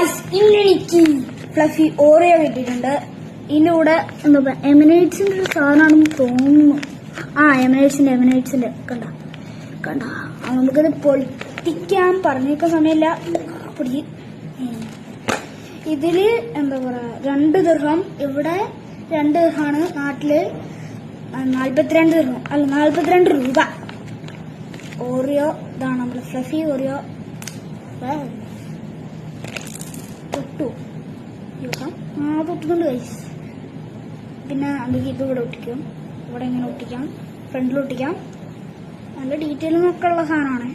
Guys ഇന്നെനിക്ക് fluffy Oreo കിട്ടിയിട്ടുണ്ട്. ഇതിന്റെ കൂടെ എന്താ പറയാ എമിനേറ്റ്സിന്റെ ഒരു സാധനമാണെന്ന് തോന്നുന്നു. എമിനേറ്റ്സിന്റെ കണ്ട നമുക്കത് പൊളിക്കാൻ പറഞ്ഞേക്കാൻ സമയമില്ല. ഇതില് എന്താ പറയാ 2 ദിർഹം, ഇവിടെ 2 ദിർഹമാണ്, നാട്ടില് 42 ദിർഹം അല്ല 42 രൂപ. ഓറിയോ ഇതാണ് നമ്മുടെ ഫ്ലഫി ഓറിയോ. തൊട്ടുന്നുണ്ട് ഗൈസ്. പിന്നെ നമുക്ക് ഇത് ഇവിടെ ഒട്ടിക്കാം, ഇവിടെ ഇങ്ങനെ ഒട്ടിക്കാം, ഫ്രണ്ടിൽ ഒട്ടിക്കാം. നല്ല ഡീറ്റെയിലിംഗ് ഒക്കെ ഉള്ള സാധനമാണ്.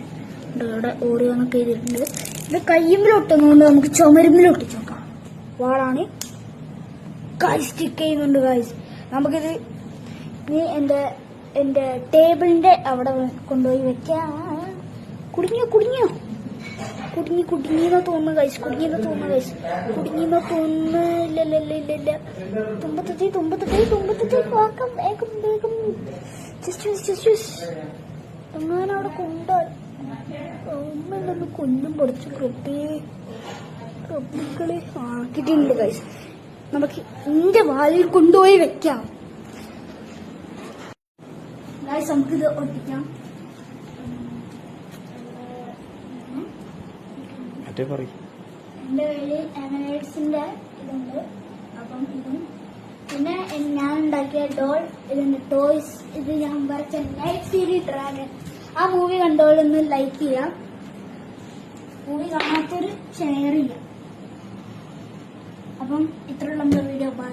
ഇവിടെ ഓറിയോ എന്നൊക്കെ എഴുതിയിട്ടുണ്ട്. ഇത് കയ്യുമ്പിൽ ഒട്ടുന്നതുകൊണ്ട് നമുക്ക് ചുമരുമ്പിൽ ഒട്ടിച്ചു നോക്കാം. വാളാണ് ഗൈസ്, സ്റ്റിക്ക് ചെയ്യുന്നുണ്ട് ഗൈസ്. നമുക്കിത് ഇനി എന്റെ ടേബിളിന്റെ അവിടെ കൊണ്ടുപോയി വെക്കാം. കുടുങ്ങിയെന്ന് തോന്നുന്നു ഗൈസ്. കുടുങ്ങിയെന്ന് തോന്നുന്നു. ഇല്ല. തുമ്പത്തെത്തി വേഗം അങ്ങനെ കൊണ്ടൊന്ന് കൊല്ലും പൊടിച്ചു ക്രൊപ്പിക്കളി ആക്കിയിട്ടുണ്ട് ഗൈസ്. നമുക്ക് എന്റെ വാലിൽ കൊണ്ടുപോയി വെക്കാം ഗൈസ്. നമുക്കിത് ഒട്ടിക്കാം. എന്റെ കയ്യിൽ എമിനേറ്റ്സിന്റെ ഇതുണ്ട്. അപ്പം ഇതും പിന്നെ ഞാൻ ഉണ്ടാക്കിയ ഡോൾ ഇതുണ്ട്, ടോയ്സ്. ഇത് ഞാൻ വരച്ച നൈറ്റ് സിറ്റി ഡ്രാഗൺ. ആ മൂവി കണ്ടോളൊന്ന് ലൈക്ക് ചെയ്യാം. മൂവി കാണാത്തൊരു ഷെയർ ചെയ്യാം. അപ്പം ഇത്രയുള്ള നമ്മുടെ വീഡിയോ. ബൈ.